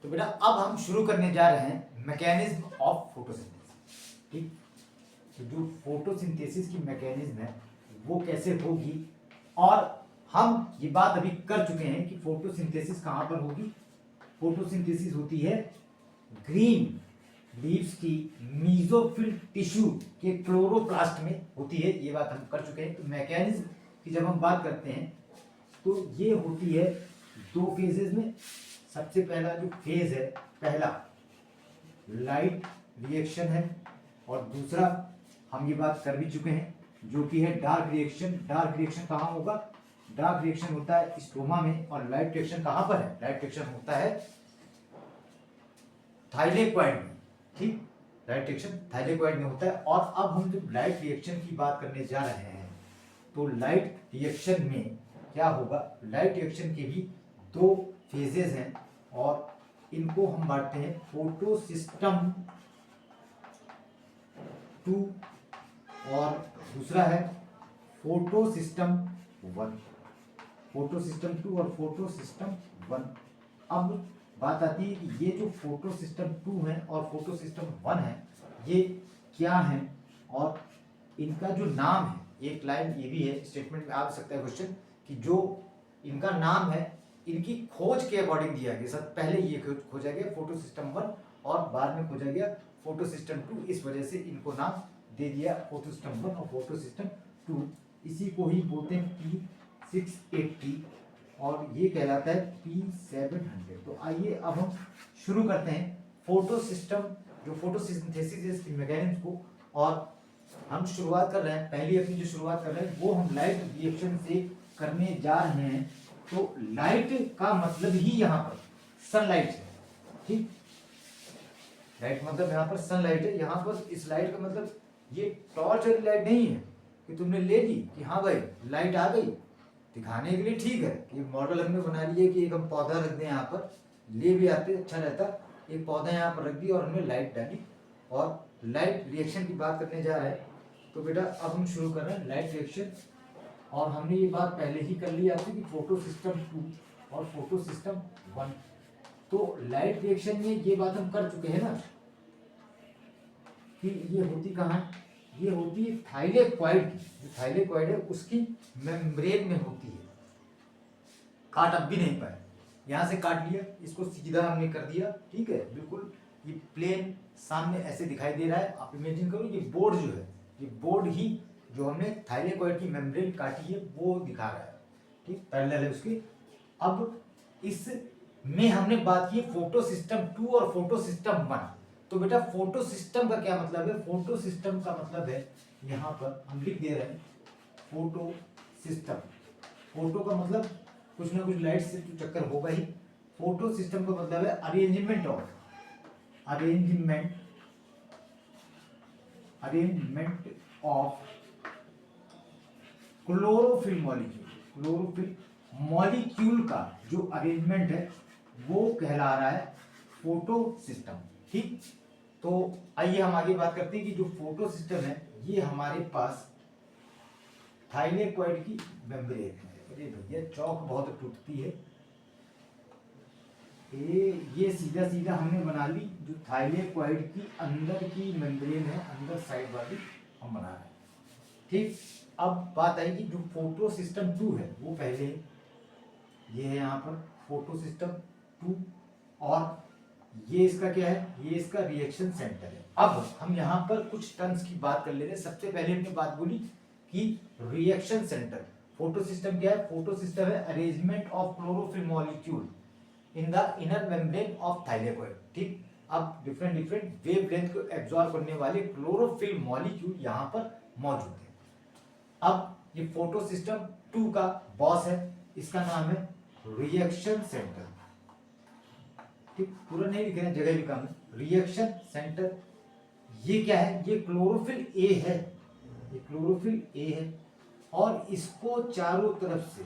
तो बेटा अब हम शुरू करने जा रहे हैं मैकेनिज्म ऑफ फोटोसिंथेसिस। ठीक, तो जो फोटोसिंथेसिस की मैकेनिज्म है वो कैसे होगी, और हम ये बात अभी कर चुके हैं कि फोटोसिंथेसिस कहाँ पर होगी। फोटोसिंथेसिस होती है ग्रीन लीव्स की मीजोफिल टिश्यू के क्लोरोप्लास्ट में होती है, ये बात हम कर चुके हैं। तो मैकेनिज्म की जब हम बात करते हैं तो ये होती है दो फेजेस में। सबसे पहला जो फेज है, पहला लाइट रिएक्शन है, और दूसरा हम ये बात कर भी चुके हैं जो कि है डार्क रिएक्शन। डार्क रिएक्शन कहाँ होगा? डार्क रिएक्शन होता है स्ट्रोमा में, और लाइट रिएक्शन कहाँ पर है? लाइट रिएक्शन होता है थाइलेक्वाइड में। ठीक, लाइट रिएक्शन थाइलेक्वाइड में होता है। और अब हम जब लाइट रिएक्शन की बात करने जा रहे हैं तो लाइट रिएक्शन में क्या होगा? लाइट रिएक्शन के भी दो फेजेस हैं, और इनको हम बांटते हैं फोटोसिस्टम 2 और दूसरा है फोटोसिस्टम 1। फोटोसिस्टम 2 और फोटोसिस्टम 1। अब बात आती है कि ये जो फोटोसिस्टम 2 है और फोटोसिस्टम 1 है ये क्या है, और इनका जो नाम है, एक लाइन ये भी है, स्टेटमेंट में आ सकता है क्वेश्चन कि जो इनका नाम है इनकी खोज के अकॉर्डिंग दिया गया। सब पहले ये खोजा गया फोटोसिस्टम 1 और बाद में खोजा गया फोटोसिस्टम 2, इस वजह से इनको नाम दे दिया फोटोसिस्टम 1 और फोटोसिस्टम 2। इसी को ही बोलते हैं P680 और ये कहलाता है P700। तो आइए अब हम शुरू करते हैं फोटोसिस्टम जो फोटोसिंथेसिस की मैकेनिज्म को, और हम शुरुआत कर रहे हैं, पहली अपनी जो शुरुआत कर रहे हैं वो हम लाइट रिएक्शन से करने जा रहे हैं। तो लाइट का मतलब ही यहाँ पर सनलाइट है। ठीक, लाइट मतलब यहाँ पर सनलाइट है। यहाँ पर इस लाइट का मतलब ये टॉर्च वाली लाइट नहीं है कि तुमने ले ली कि हाँ भाई लाइट आ गई, दिखाने के लिए ठीक है कि मॉडल हमने बना लिया कि एक हम पौधा रख दें यहाँ पर, ले भी आते अच्छा रहता। एक पौधा यहाँ पर रख दिया और हमने लाइट डाली, और लाइट रिएक्शन की बात करने जा रहे हैं। तो बेटा अब हम शुरू कर रहे हैं लाइट रिएक्शन, और हमने ये बात पहले ही कर ली आपसे कि फोटो सिस्टम 2 और फोटो सिस्टम 1। तो लाइट रिएक्शन में ये बात हम कर चुके हैं ना कि ये होती कहाँ है? ये होती है थाइलेक्वाइड की, जो थाइलेक्वाइड है उसकी मेम्ब्रेन में होती है। काट अब भी नहीं पाए, यहाँ से काट लिया, इसको सीधा हमने कर दिया। ठीक है, बिल्कुल ये प्लेन सामने ऐसे दिखाई दे रहा है। आप इमेजिन करो ये बोर्ड जो है, ये बोर्ड ही जो हमने थाइलेक्वाइड की मेम्ब्रेन काटी है वो दिखा रहा है। ठीक, पैरेलल है उसके। अब इस में हमने बात की फोटो सिस्टम 2 और फोटो सिस्टम 1। तो बेटा फोटो सिस्टम का क्या मतलब है? फोटो सिस्टम का मतलब है, यहाँ पर हम लिख दे रहे हैं फोटो सिस्टम। फोटो का मतलब कुछ ना कुछ लाइट से तो चक्कर होगा ही। फोटो सिस्टम का मतलब है अरेंजमेंट ऑफ क्लोरोफिल मॉलिक्यूल का जो अरेंजमेंट है वो कहला रहा है फोटो सिस्टम। ठीक, तो आइए हम आगे बात करते हैं कि जो फोटो सिस्टम है ये हमारे पास थाइलेक्वाइड की मेम्ब्रेन है। अरे भैया चौक बहुत टूटती है। ये सीधा सीधा हमने बना ली जो थाइलेक्वाइड की अंदर की मेम्ब्रेन है, अंदर साइड वाली हम बना रहे हैं। ठीक, अब बात आएगी जो फोटो सिस्टम 2 है वो पहले ये है यहाँ पर फोटो सिस्टम 2, और ये इसका क्या है? ये इसका रिएक्शन सेंटर है। अब हम यहाँ पर कुछ टर्म्स की बात कर लेते हैं। सबसे पहले हमने बात बोली कि रिएक्शन सेंटर। फोटो सिस्टम क्या है? फोटो सिस्टम है arrangement of chlorophyll molecule in the inner membrane of thylakoid. ठीक, अब डिफरेंट वेवलेंथ को एब्जॉर्ब करने वाले क्लोरोफिल मॉलिक्यूल यहाँ पर मौजूद है। अब ये फोटो सिस्टम 2 का बॉस है, इसका नाम है रिएक्शन सेंटर। ठीक, पूरा नहीं लिख रहे हैं, जगह भी कम है। रिएक्शन सेंटर ये क्या है? ये क्लोरोफिल ए है, ये क्लोरोफिल ए है, और इसको चारों तरफ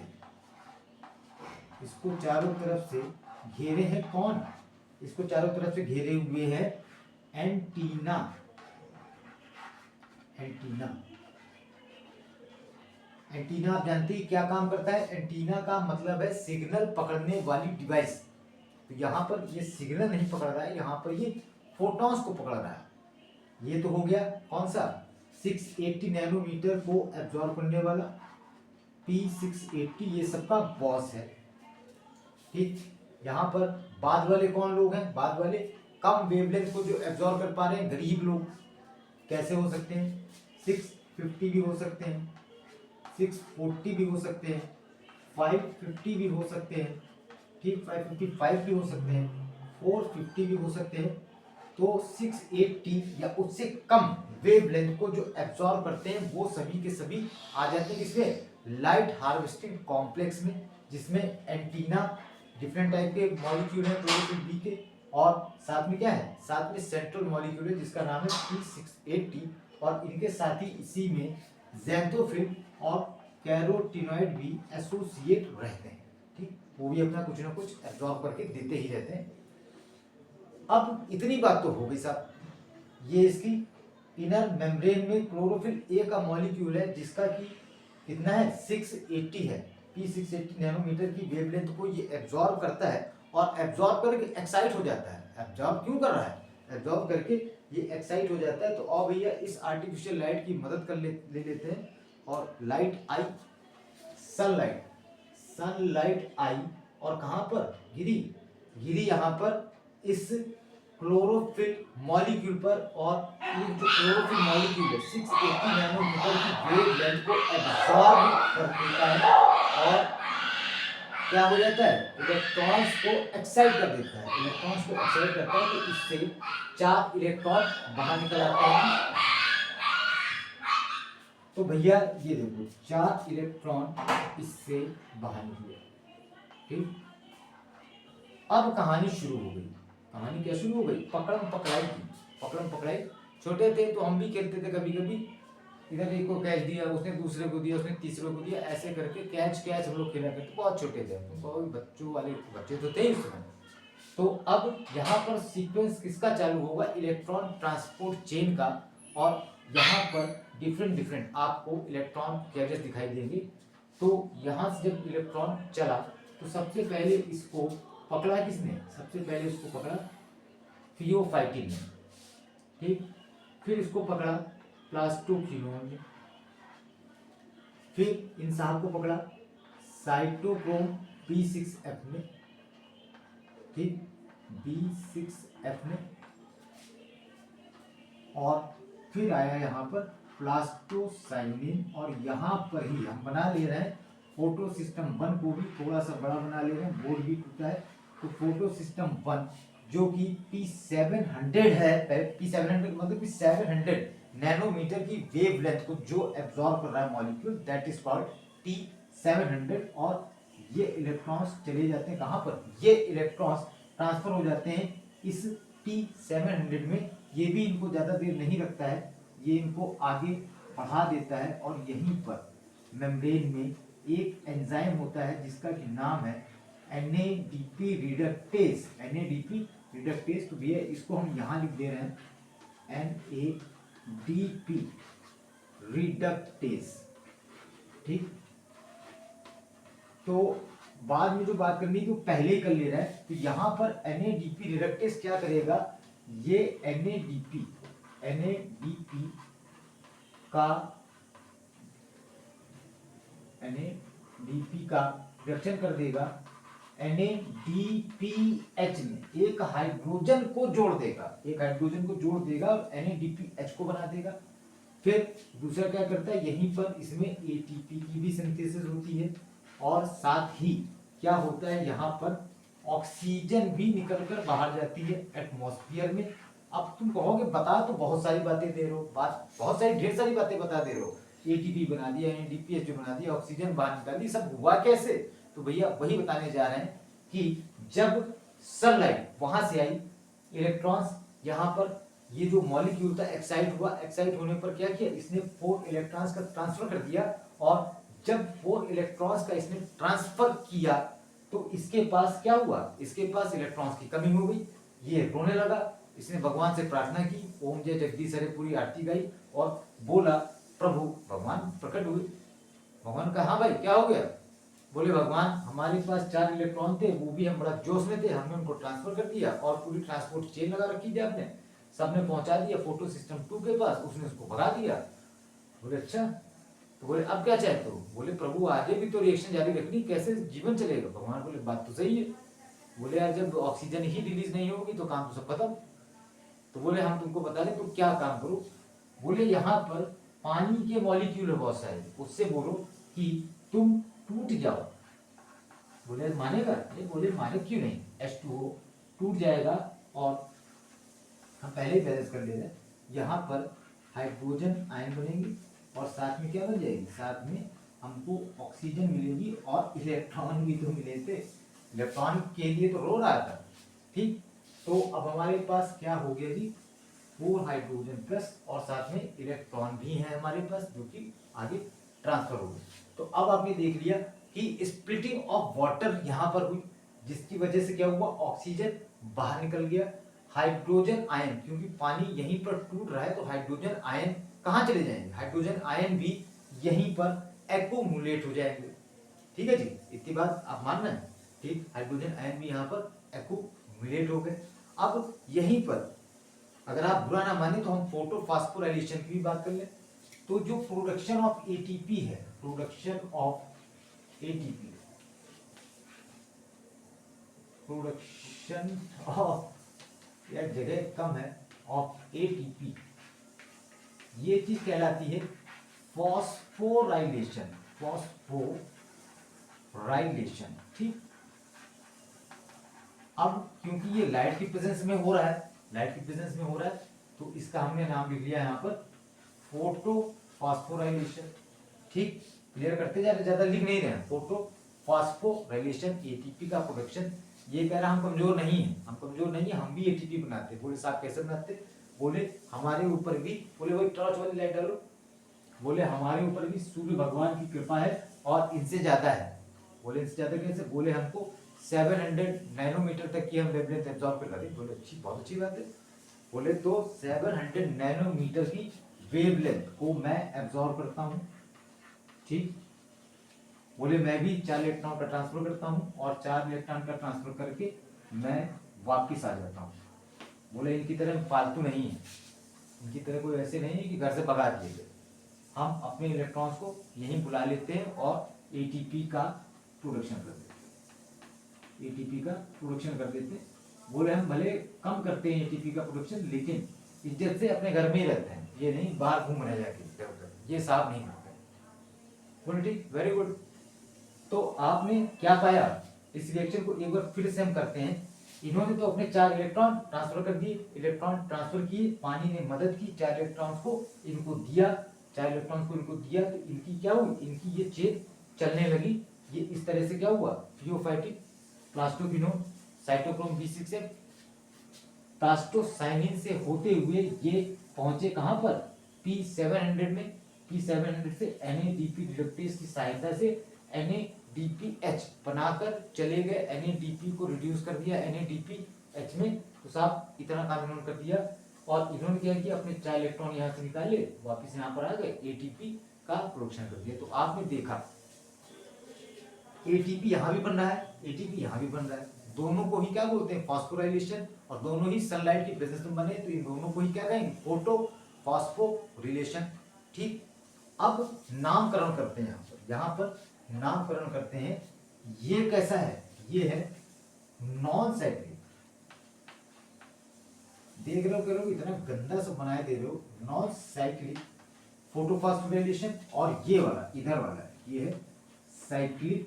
से घेरे हैं कौन? इसको चारों तरफ से घेरे हुए हैं एंटीना। एंटीना आप जानते हैं क्या काम करता है? एंटीना का मतलब है सिग्नल पकड़ने वाली डिवाइस। तो यहाँ पर ये सिग्नल नहीं पकड़ रहा है, यहाँ पर ये फोटॉन्स को पकड़ रहा है। ये तो हो गया कौन सा 680 नैनोमीटर को एब्जॉर्ब करने वाला P680, ये सबका बॉस है। ठीक, यहाँ पर बाद वाले कौन लोग हैं? बाद वाले कम वेवलेंथ को जो एब्जॉर्ब कर पा रहे हैं, गरीब लोग। कैसे हो सकते हैं? 650 भी हो सकते हैं, 640 भी हो सकते हैं, 550 भी हो सकते हैं, ठीक, 555 भी हो सकते हैं, 450 भी हो सकते हैं। तो 680 या उससे कम वेवलेंथ को जो एब्जॉर्ब करते हैं वो सभी के सभी आ जाते हैं इसमें लाइट हार्वेस्टिंग कॉम्प्लेक्स में, जिसमें एंटीना डिफरेंट टाइप के मॉलिक्यूल है क्लोरोफिल बी के, और साथ में क्या है? साथ में सेंट्रल मॉलिक्यूल है जिसका नाम है P680, और इनके साथ ही इसी में ज़ैंथोफिल और कैरोटिनॉइड भी एसोसिएट रहते हैं। ठीक, वो भी अपना कुछ ना कुछ एब्जॉर्ब करके देते ही रहते हैं। अब इतनी बात तो हो गई साहब, ये इसकी इनर मेम्ब्रेन में क्लोरोफिल ए का मॉलिक्यूल है जिसका कि कितना है? 680 है। P680 नैनोमीटर की वेवलेंथ को ये एब्जॉर्ब करता है, और एब्जॉर्ब करके एक्साइट हो जाता है। एब्जॉर्ब क्यों कर रहा है? एब्जॉर्ब करके ये एक्साइट हो जाता है। तो अब भैया इस आर्टिफिशियल लाइट की मदद कर ले लेते हैं, और लाइट आई, सनलाइट, सनलाइट आई, और कहाँ पर गिरी? गिरी यहाँ पर इस क्लोरोफिल मॉलिक्यूल पर, और ये जो क्लोरोफिल मॉलिक्यूल है 680 नैनोमीटर की वेवलेंथ को एब्जॉर्ब कर देता है, और क्या हो जाता है? इलेक्ट्रॉन्स को एक्साइट कर देता है। इलेक्ट्रॉन्स को एक्साइट करता है, तो इससे 4 इलेक्ट्रॉन बाहर निकल आते हैं। तो भैया ये देखो 4 इलेक्ट्रॉन इससे बाहर निकले। ठीक, अब कहानी शुरू हो गई। कहानी क्या शुरू हो गई? पकड़म पकड़ाई की। पकड़म पकड़ाई, छोटे थे तो हम भी खेलते थे कभी कभी, इधर एक को कैच दिया, उसने दूसरे को दिया, उसने तीसरे को दिया, ऐसे करके कैच कैच हम लोग खेला करते। बहुत छोटे थे, बहुत बच्चों वाले बच्चे तो थे उस समय। तो अब यहाँ पर सीक्वेंस किसका चालू होगा? इलेक्ट्रॉन ट्रांसपोर्ट चेन का, और यहाँ पर डिफरेंट डिफरेंट आपको इलेक्ट्रॉन कैरियर्स दिखाई देंगे। तो यहाँ से जब इलेक्ट्रॉन चला तो सबसे पहले इसको पकड़ा किसने? सबसे पहले इसको पकड़ा थियोफाइटिन ने। ठीक, फिर इसको पकड़ा प्लास्टोक्विनोन ने, फिर इन साहब को पकड़ा साइटोक्रोम B6F ने। ठीक, B6F ने, और फिर आया यहाँ पर प्लास्टोसाइनिन, और यहाँ पर ही हम बना ले रहे हैं फोटो सिस्टम 1 को भी थोड़ा सा बड़ा बना ले रहे हैं, बोर्ड भी टूटा है। तो फोटो सिस्टम 1 जो कि P700 है, P700 मतलब कि 700 नैनोमीटर की वेवलेंथ को जो एब्जॉर्ब कर रहा है molecule, that is called T700। और ये इलेक्ट्रॉन्स चले जाते हैं कहाँ पर? ये इलेक्ट्रॉन्स ट्रांसफर हो जाते हैं इस T700 में। ये भी इनको ज़्यादा देर नहीं रखता है, ये इनको आगे बढ़ा देता है, और यहीं पर मेम्ब्रेन में एक एंजाइम होता है जिसका कि नाम है NADP रिडक्टेज। NADP रिडक्टेज, तो भैया इसको हम यहाँ लिख दे रहे हैं NADP रिडक्टेज। ठीक, तो बाद में जो बात करनी है तो पहले ही कर ले रहा है। तो यहाँ पर NADP रिडक्टेज क्या करेगा? ये NADP का रिएक्शन कर देगा NADPH में, एक हाइड्रोजन को जोड़ देगा, एक हाइड्रोजन को जोड़ देगा और NADPH को बना देगा। फिर दूसरा क्या करता है? यहीं पर इसमें ATP की भी सिंथेसिस होती है, और साथ ही क्या होता है? यहाँ पर ऑक्सीजन भी निकलकर बाहर जाती है एटमॉस्फेयर में। अब तुम कहोगे बता तो बहुत सारी बातें दे रहे हो, बात बहुत सारी ढेर सारी बातें बता दे रहे हो, ATP बना दिया, NADPH बना दिया, ऑक्सीजन बाहर निकाल दी, सब हुआ कैसे? तो भैया वही बताने जा रहे हैं कि जब सनलाइट वहां से आई, इलेक्ट्रॉन्स यहाँ पर, ये जो मॉलिक्यूल था एक्साइट हुआ, एक्साइट होने पर क्या किया? इसने 4 इलेक्ट्रॉन्स का ट्रांसफर कर दिया, और जब 4 इलेक्ट्रॉन्स का इसने ट्रांसफर किया तो इसके पास क्या हुआ? इसके पास इलेक्ट्रॉन्स की कमी हो गई, ये रोने लगा। इसने भगवान से प्रार्थना की, ओम जय जगदीश हरे पूरी आरती गाई, और बोला प्रभु, भगवान प्रकट हुए। भगवान कहा हाँ भाई क्या हो गया? बोले भगवान हमारे पास 4 इलेक्ट्रॉन थे, वो भी हम बड़ा जोश में थे, हमने उनको ट्रांसफर कर दिया और पूरी ट्रांसपोर्ट चेन लगा रखी थी आपने, सबने पहुंचा दिया फोटो सिस्टम 2 के पास, उसने उसको भगा दिया। बोले अच्छा, तो बोले अब क्या चाहते हो? बोले प्रभु आगे भी तो रिएक्शन जारी रखनी, कैसे जीवन चलेगा? भगवान बोले बात तो सही है। बोले यार जब ऑक्सीजन ही रिलीज नहीं होगी तो काम तो सब खत्म। तो बोले हम तुमको बता दें तो क्या काम करो? बोले यहाँ पर पानी के मॉलिक्यूल है बहुत सारे, उससे बोलो कि तुम टूट जाओ। बोले मानेगा? ये बोले माने क्यों नहीं, H2O टूट जाएगा और हम पहले ही बैलेंस कर ले रहे हैं, यहाँ पर हाइड्रोजन आयन बनेंगे और साथ में क्या बन जाएगी, साथ में हमको ऑक्सीजन मिलेगी और इलेक्ट्रॉन भी तो मिले थे, इलेक्ट्रॉन के लिए तो रो रहा था। ठीक, तो अब हमारे पास क्या हो गया जी, 4 हाइड्रोजन प्लस और साथ में इलेक्ट्रॉन भी है हमारे पास जो कि आगे ट्रांसफर हो गए। तो अब आपने देख लिया कि स्प्लिटिंग ऑफ वाटर यहाँ पर हुई, जिसकी वजह से क्या हुआ, ऑक्सीजन बाहर निकल गया, हाइड्रोजन आयन, क्योंकि पानी यहीं पर टूट रहा है तो हाइड्रोजन आयन कहाँ चले जाएंगे, हाइड्रोजन आयन भी यहीं पर एक्यूमुलेट हो जाएंगे। ठीक है जी, इतनी बात आप मानना है। ठीक, हाइड्रोजन आयन भी यहाँ पर एक्यूमुलेट हो गए। अब यहीं पर अगर आप बुरा ना माने तो हम फोटो फास्फोराइलेशन की भी बात कर लें। तो जो प्रोडक्शन ऑफ एटीपी है, production of ATP, production of, यार जगह कम है, ऑफ एटीपी, ये चीज कहलाती है फॉस्फोराइलेशन, फॉस्फोराइलेशन। ठीक, अब क्योंकि ये लाइट की प्रेजेंस में हो रहा है, लाइट की प्रेजेंस में हो रहा है, तो इसका हमने नाम लिख लिया यहाँ पर फोटो फास्फोराइलेशन। ठीक, क्लियर करते जा रहे, ज्यादा लिख नहीं रहे हैं, फोटो फास्फोराइलेशन, एटीपी का प्रोडक्शन। ये कह रहा हम कमजोर नहीं है, हम कमजोर नहीं है, हम भी एटीपी बनाते। बोले साहब कैसे बनाते? बोले हमारे ऊपर भी, बोले वही टॉर्च वाली लाइट डालो, बोले हमारे ऊपर भी सूर्य भगवान की कृपा है और इनसे ज्यादा है। बोले इनसे ज्यादा कैसे? बोले हमको 700 नैनोमीटर तक की हम वेवलेंथ एब्जॉर्ब कर लेते। बोले अच्छी, बहुत अच्छी बात है। बोले तो 700 नैनोमीटर की वेवलेंथ को मैं एब्जॉर्ब करता हूँ। ठीक, बोले मैं भी 4 इलेक्ट्रॉन का ट्रांसफर करता हूँ और 4 इलेक्ट्रॉन का ट्रांसफर करके मैं वापिस आ जाता हूँ। बोले इनकी तरह फालतू नहीं है, इनकी तरह कोई ऐसे नहीं है कि घर से भगा दिए गए, हम अपने इलेक्ट्रॉन्स को यहीं बुला लेते हैं और एटीपी का प्रोडक्शन कर देते हैं, एटीपी का प्रोडक्शन कर देते हैं। बोले हम भले कम करते हैं एटीपी का प्रोडक्शन, लेकिन इज्जत से अपने घर में ही रहते हैं, ये नहीं बाहर घूम रहे जाके इधर उधर, ये साफ नहीं करते। बोले ठीक, वेरी गुड। तो आपने क्या पाया, इस रिएक्शन को एक बार फिर से हम करते हैं। इन्होंने तो अपने 4 इलेक्ट्रॉन ट्रांसफर कर दिए, इलेक्ट्रॉन ट्रांसफर किए, पानी ने मदद की, 4 इलेक्ट्रॉन्स को इनको दिया, 4 इलेक्ट्रॉन्स को इनको दिया, तो इनकी क्या हुई, इनकी ये चेन चलने लगी। ये इस तरह से क्या हुआ, थियोफाइटिक प्लास्टोक्विनोन साइटोक्रोम B6F प्लास्टोसाइनिन से होते हुए ये पहुंचे कहां पर, P700 में। P700 से NADP रिडक्टेज की सहायता से NADPH बनाकर चले गए, NADP को रिड्यूस कर दिया NADPH में, तो साहब इतना काम इन्होंने कर दिया। और इन्होंने क्या किया, अपने 4 इलेक्ट्रॉन यहाँ से निकाले, वापिस यहाँ पर आ गए, एटीपी का प्रोडक्शन कर दिया। तो आपने देखा एटीपी यहाँ भी बन रहा है, एटीपी यहाँ भी बन रहा है, दोनों को ही क्या बोलते हैं, फास्फोराइलेशन, और दोनों ही सनलाइट की प्रेजेंस में बने, तो इन दोनों को ही क्या कहेंगे, फोटो फास्फोरिलेशन। ठीक, अब नामकरण करते हैं, यहाँ पर नामकरण करते हैं। ये कैसा है, ये है नॉन साइक्लिक, देख रहे हो कह रहे हो इतना गंदा सब बनाए दे रहे हो, नॉन साइक्लिक फोटोफॉस्फोराइलेशन, और ये वाला इधर वाला ये है साइक्लिक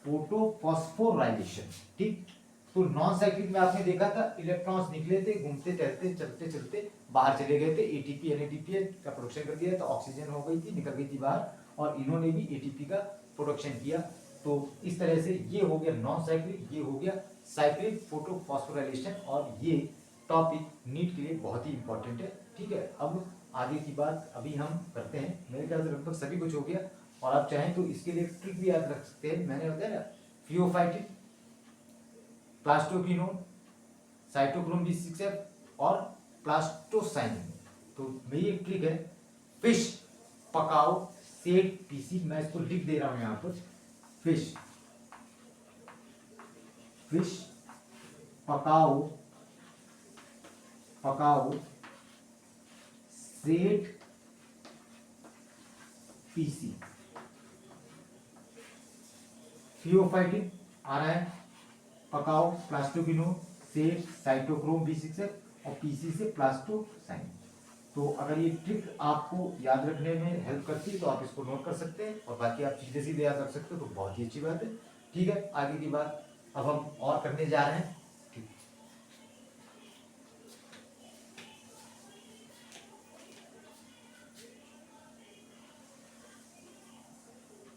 फोटोफॉस्फोराइलेशन। ठीक, तो नॉन साइक्लिक में आपने देखा था इलेक्ट्रॉन्स निकले थे, घूमते टहलते चलते चलते बाहर चले गए थे, एटीपी NADP का प्रोडक्शन कर दिया, तो ऑक्सीजन हो गई थी, निकल गई थी बाहर, और इन्होंने भी एटीपी का प्रोडक्शन किया। तो इस तरह से ये हो गया नॉन साइक्लिक, ये हो गया साइक्लिक फोटोफॉस्फोराइलेशन, और ये टॉपिक नीट के लिए बहुत ही इंपॉर्टेंट है। ठीक है, अब आगे की बात अभी हम करते हैं। मेरे ख्याल से लगभग सभी कुछ हो गया, और आप चाहें तो इसके लिए ट्रिक भी याद रख सकते हैं, मैंने बताया ना, थियोफाइटिन, प्लास्टोक्विनोन, साइटोक्रोम B6F और प्लास्टोसाइनिन। तो मेरी एक ट्रिक है, फिश पकाओ सेट पीसी, मैं इसको लिख दे रहा हूं यहाँ पर, फिश फिश पकाओ पकाओ सेट पीसी। थियोफाइटिन आ रहा है, पकाओ प्लास्टोक्विनोन से साइटोक्रोम B6 और पीसी से प्लास्टोसाइन। तो अगर ये ट्रिक आपको याद रखने में हेल्प करती है तो आप इसको नोट कर सकते हैं, और बाकी आप सीधे सीधे याद रख सकते हो तो बहुत ही अच्छी बात है। ठीक है, आगे की बात अब हम और करने जा रहे हैं।